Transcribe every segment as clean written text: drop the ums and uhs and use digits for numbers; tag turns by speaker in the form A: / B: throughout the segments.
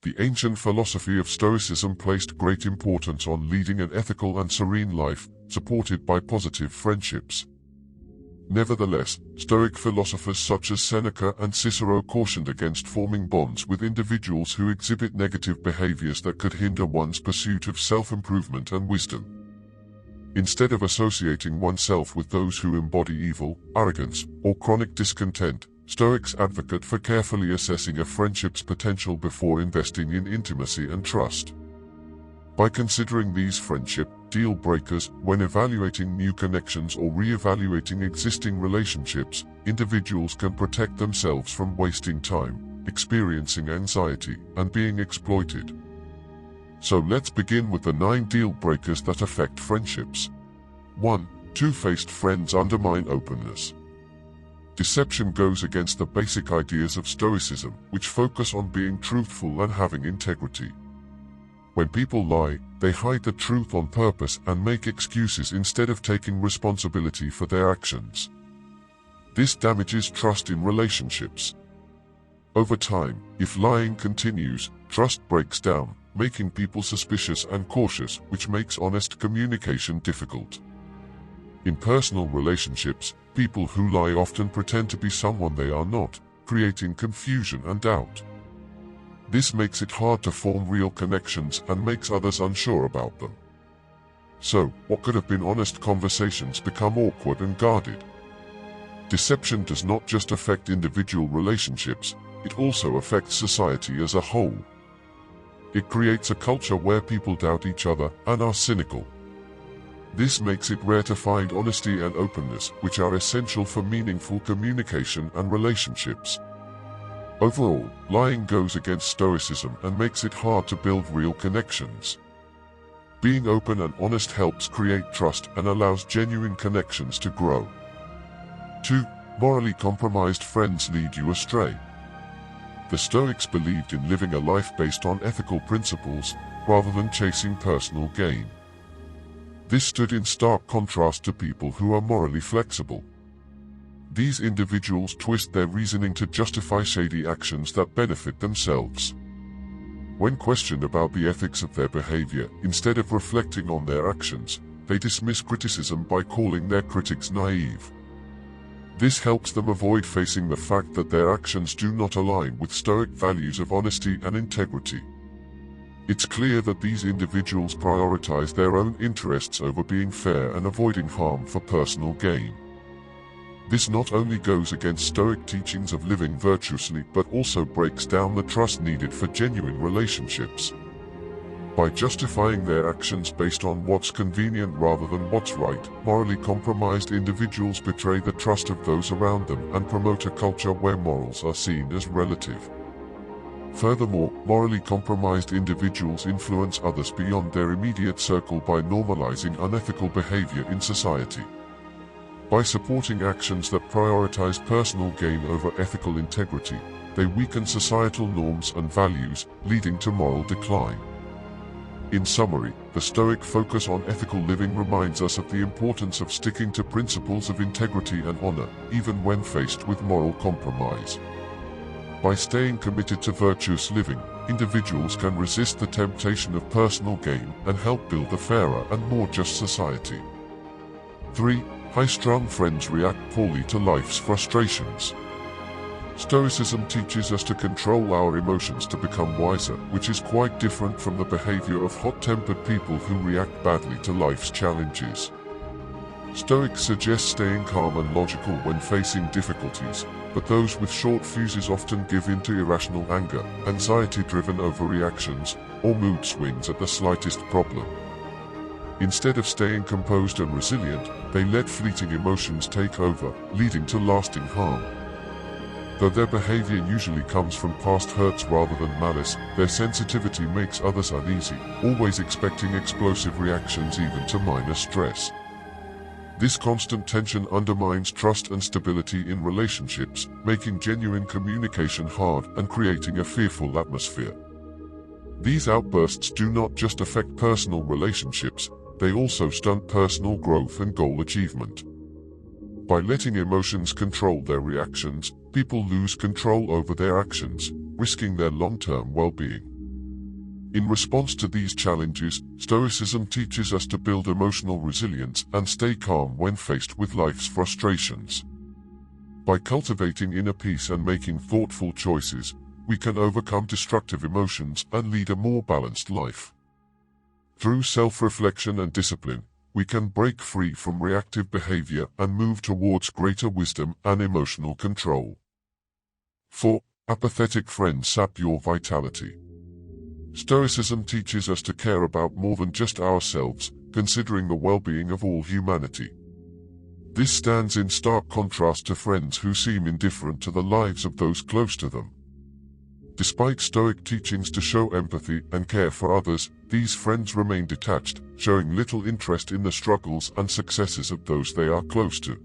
A: The ancient philosophy of Stoicism placed great importance on leading an ethical and serene life, supported by positive friendships. Nevertheless, Stoic philosophers such as Seneca and Cicero cautioned against forming bonds with individuals who exhibit negative behaviors that could hinder one's pursuit of self-improvement and wisdom. Instead of associating oneself with those who embody evil, arrogance, or chronic discontent, Stoics advocate for carefully assessing a friendship's potential before investing in intimacy and trust. By considering these friendship deal breakers when evaluating new connections or re-evaluating existing relationships, individuals can protect themselves from wasting time, experiencing anxiety, and being exploited. So let's begin with the 9 deal breakers that affect friendships. 1. Two-faced friends undermine openness. Deception goes against the basic ideas of Stoicism, which focus on being truthful and having integrity. When people lie, they hide the truth on purpose and make excuses instead of taking responsibility for their actions. This damages trust in relationships. Over time, if lying continues, trust breaks down, making people suspicious and cautious, which makes honest communication difficult. In personal relationships, people who lie often pretend to be someone they are not, creating confusion and doubt. This makes it hard to form real connections and makes others unsure about them. So, what could have been honest conversations become awkward and guarded. Deception does not just affect individual relationships, it also affects society as a whole. It creates a culture where people doubt each other and are cynical. This makes it rare to find honesty and openness, which are essential for meaningful communication and relationships. Overall, lying goes against Stoicism and makes it hard to build real connections. Being open and honest helps create trust and allows genuine connections to grow. 2. Morally compromised friends lead you astray. The Stoics believed in living a life based on ethical principles, rather than chasing personal gain. This stood in stark contrast to people who are morally flexible. These individuals twist their reasoning to justify shady actions that benefit themselves. When questioned about the ethics of their behavior, instead of reflecting on their actions, they dismiss criticism by calling their critics naive. This helps them avoid facing the fact that their actions do not align with Stoic values of honesty and integrity. It's clear that these individuals prioritize their own interests over being fair and avoiding harm for personal gain. This not only goes against Stoic teachings of living virtuously but also breaks down the trust needed for genuine relationships. By justifying their actions based on what's convenient rather than what's right, morally compromised individuals betray the trust of those around them and promote a culture where morals are seen as relative. Furthermore, morally compromised individuals influence others beyond their immediate circle by normalizing unethical behavior in society. By supporting actions that prioritize personal gain over ethical integrity, they weaken societal norms and values, leading to moral decline. In summary, the Stoic focus on ethical living reminds us of the importance of sticking to principles of integrity and honor, even when faced with moral compromise. By staying committed to virtuous living, individuals can resist the temptation of personal gain and help build a fairer and more just society. 3. High-strung friends react poorly to life's frustrations. Stoicism teaches us to control our emotions to become wiser, which is quite different from the behavior of hot-tempered people who react badly to life's challenges. Stoics suggest staying calm and logical when facing difficulties, but those with short fuses often give in to irrational anger, anxiety-driven overreactions, or mood swings at the slightest problem. Instead of staying composed and resilient, they let fleeting emotions take over, leading to lasting harm. Though their behavior usually comes from past hurts rather than malice, their sensitivity makes others uneasy, always expecting explosive reactions even to minor stress. This constant tension undermines trust and stability in relationships, making genuine communication hard and creating a fearful atmosphere. These outbursts do not just affect personal relationships, they also stunt personal growth and goal achievement. By letting emotions control their reactions, people lose control over their actions, risking their long-term well-being. In response to these challenges, Stoicism teaches us to build emotional resilience and stay calm when faced with life's frustrations. By cultivating inner peace and making thoughtful choices, we can overcome destructive emotions and lead a more balanced life. Through self-reflection and discipline, we can break free from reactive behavior and move towards greater wisdom and emotional control. 4. Apathetic friends sap your vitality. Stoicism teaches us to care about more than just ourselves, considering the well-being of all humanity. This stands in stark contrast to friends who seem indifferent to the lives of those close to them. Despite Stoic teachings to show empathy and care for others, these friends remain detached, showing little interest in the struggles and successes of those they are close to.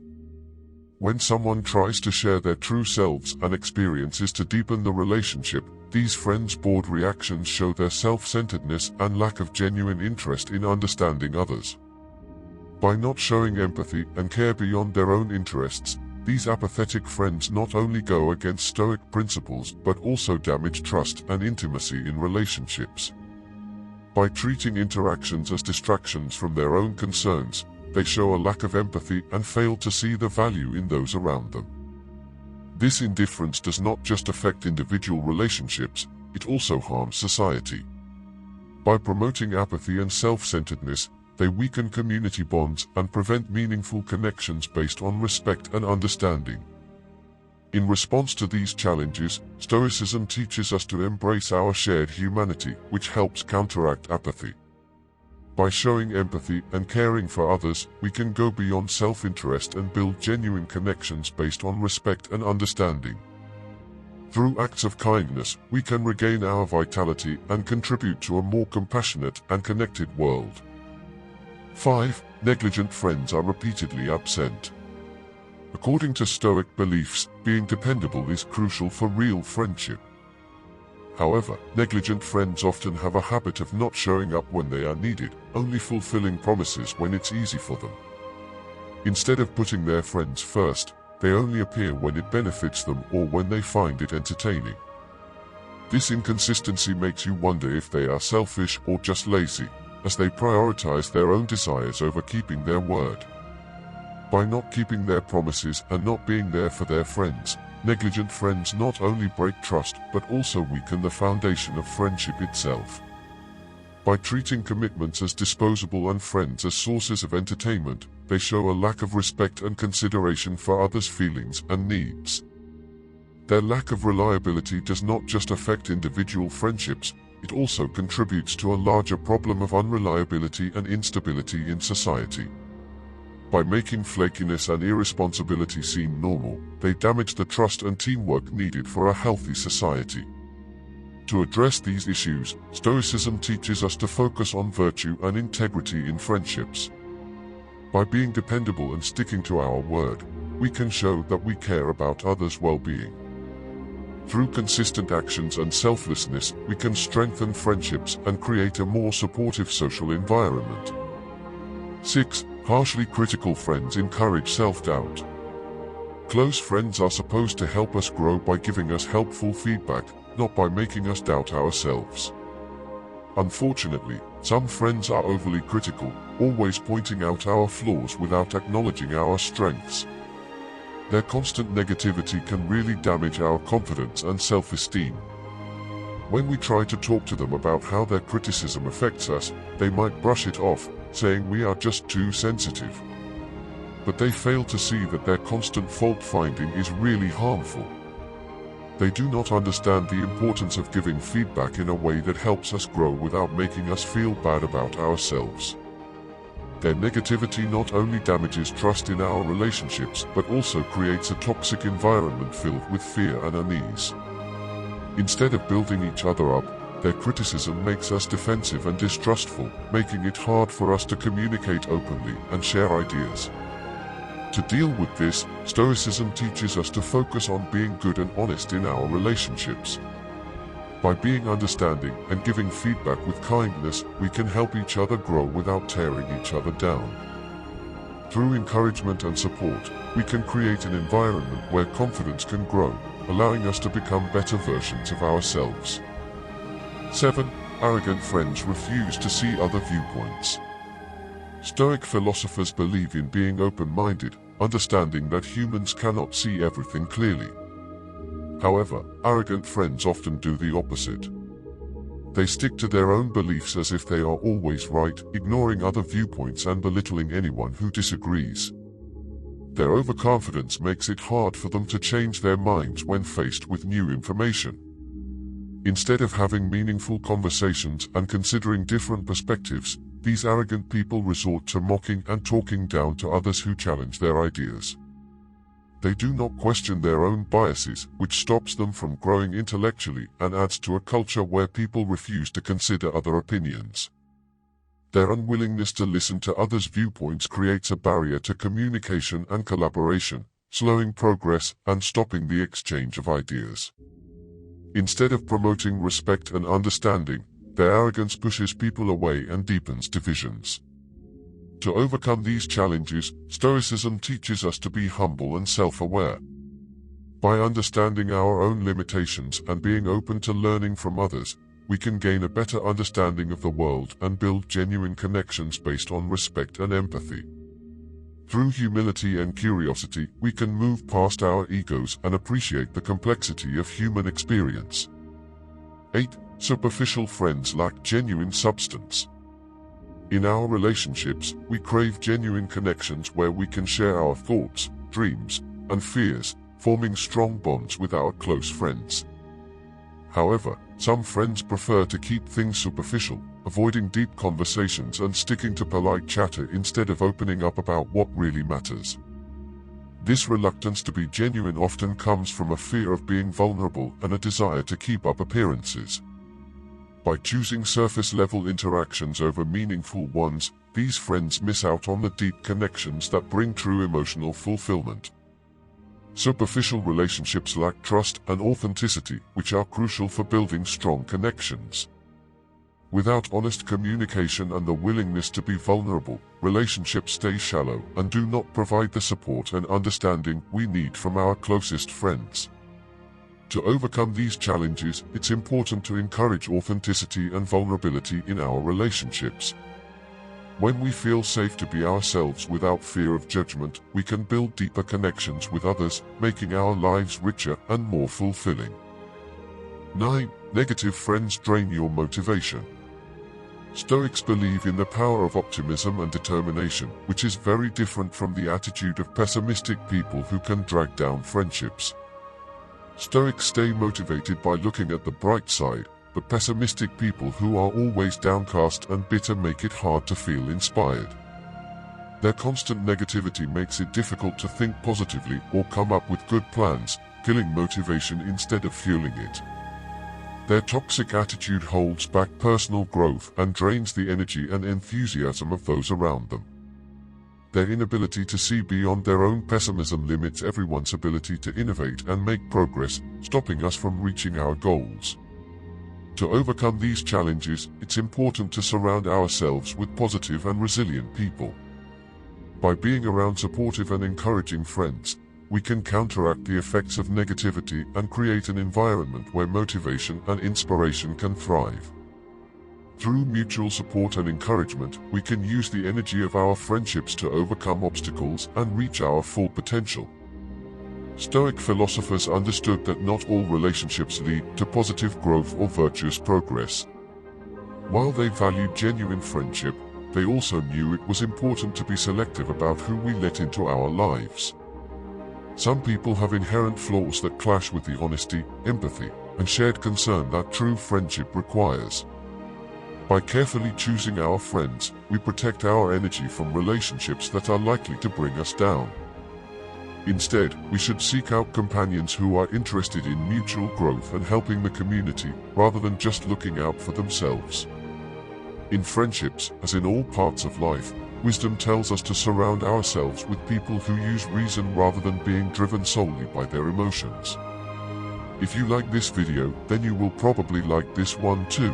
A: When someone tries to share their true selves and experiences to deepen the relationship, these friends' bored reactions show their self-centeredness and lack of genuine interest in understanding others. By not showing empathy and care beyond their own interests, these apathetic friends not only go against Stoic principles but also damage trust and intimacy in relationships. By treating interactions as distractions from their own concerns, they show a lack of empathy and fail to see the value in those around them. This indifference does not just affect individual relationships, it also harms society. By promoting apathy and self-centeredness, they weaken community bonds and prevent meaningful connections based on respect and understanding. In response to these challenges, Stoicism teaches us to embrace our shared humanity, which helps counteract apathy. By showing empathy and caring for others, we can go beyond self-interest and build genuine connections based on respect and understanding. Through acts of kindness, we can regain our vitality and contribute to a more compassionate and connected world. 5. Negligent friends are repeatedly absent. According to Stoic beliefs, being dependable is crucial for real friendship. However, negligent friends often have a habit of not showing up when they are needed, only fulfilling promises when it's easy for them. Instead of putting their friends first, they only appear when it benefits them or when they find it entertaining. This inconsistency makes you wonder if they are selfish or just lazy, as they prioritize their own desires over keeping their word. By not keeping their promises and not being there for their friends, negligent friends not only break trust but also weaken the foundation of friendship itself. By treating commitments as disposable and friends as sources of entertainment, they show a lack of respect and consideration for others' feelings and needs. Their lack of reliability does not just affect individual friendships, it also contributes to a larger problem of unreliability and instability in society. By making flakiness and irresponsibility seem normal, they damage the trust and teamwork needed for a healthy society. To address these issues, Stoicism teaches us to focus on virtue and integrity in friendships. By being dependable and sticking to our word, we can show that we care about others' well-being. Through consistent actions and selflessness, we can strengthen friendships and create a more supportive social environment. 6. Harshly critical friends encourage self-doubt. Close friends are supposed to help us grow by giving us helpful feedback, not by making us doubt ourselves. Unfortunately, some friends are overly critical, always pointing out our flaws without acknowledging our strengths. Their constant negativity can really damage our confidence and self-esteem. When we try to talk to them about how their criticism affects us, they might brush it off, saying we are just too sensitive. But they fail to see that their constant fault-finding is really harmful. They do not understand the importance of giving feedback in a way that helps us grow without making us feel bad about ourselves. Their negativity not only damages trust in our relationships but also creates a toxic environment filled with fear and unease. Instead of building each other up, their criticism makes us defensive and distrustful, making it hard for us to communicate openly and share ideas. To deal with this, Stoicism teaches us to focus on being good and honest in our relationships. By being understanding and giving feedback with kindness, we can help each other grow without tearing each other down. Through encouragement and support, we can create an environment where confidence can grow, allowing us to become better versions of ourselves. 7. arrogant friends refuse to see other viewpoints. Stoic philosophers believe in being open-minded, understanding that humans cannot see everything clearly. However, arrogant friends often do the opposite. They stick to their own beliefs as if they are always right, ignoring other viewpoints and belittling anyone who disagrees. Their overconfidence makes it hard for them to change their minds when faced with new information. Instead of having meaningful conversations and considering different perspectives, these arrogant people resort to mocking and talking down to others who challenge their ideas. They do not question their own biases, which stops them from growing intellectually and adds to a culture where people refuse to consider other opinions. Their unwillingness to listen to others' viewpoints creates a barrier to communication and collaboration, slowing progress and stopping the exchange of ideas. Instead of promoting respect and understanding, their arrogance pushes people away and deepens divisions. To overcome these challenges, Stoicism teaches us to be humble and self-aware. By understanding our own limitations and being open to learning from others, we can gain a better understanding of the world and build genuine connections based on respect and empathy. Through humility and curiosity, we can move past our egos and appreciate the complexity of human experience. 8. Superficial friends lack genuine substance. In our relationships, we crave genuine connections where we can share our thoughts, dreams, and fears, forming strong bonds with our close friends. However, some friends prefer to keep things superficial, avoiding deep conversations and sticking to polite chatter instead of opening up about what really matters. This reluctance to be genuine often comes from a fear of being vulnerable and a desire to keep up appearances. By choosing surface-level interactions over meaningful ones, these friends miss out on the deep connections that bring true emotional fulfillment. Superficial relationships lack trust and authenticity, which are crucial for building strong connections. Without honest communication and the willingness to be vulnerable, relationships stay shallow and do not provide the support and understanding we need from our closest friends. To overcome these challenges, it's important to encourage authenticity and vulnerability in our relationships. When we feel safe to be ourselves without fear of judgment, we can build deeper connections with others, making our lives richer and more fulfilling. 9. Negative friends drain your motivation. Stoics believe in the power of optimism and determination, which is very different from the attitude of pessimistic people who can drag down friendships. Stoics stay motivated by looking at the bright side, but pessimistic people who are always downcast and bitter make it hard to feel inspired. Their constant negativity makes it difficult to think positively or come up with good plans, killing motivation instead of fueling it. Their toxic attitude holds back personal growth and drains the energy and enthusiasm of those around them. Their inability to see beyond their own pessimism limits everyone's ability to innovate and make progress, stopping us from reaching our goals. To overcome these challenges, it's important to surround ourselves with positive and resilient people. By being around supportive and encouraging friends, we can counteract the effects of negativity and create an environment where motivation and inspiration can thrive. Through mutual support and encouragement, we can use the energy of our friendships to overcome obstacles and reach our full potential. Stoic philosophers understood that not all relationships lead to positive growth or virtuous progress. While they valued genuine friendship, they also knew it was important to be selective about who we let into our lives. Some people have inherent flaws that clash with the honesty, empathy, and shared concern that true friendship requires. By carefully choosing our friends, we protect our energy from relationships that are likely to bring us down. Instead, we should seek out companions who are interested in mutual growth and helping the community, rather than just looking out for themselves. In friendships, as in all parts of life, wisdom tells us to surround ourselves with people who use reason rather than being driven solely by their emotions. If you like this video, then you will probably like this one too.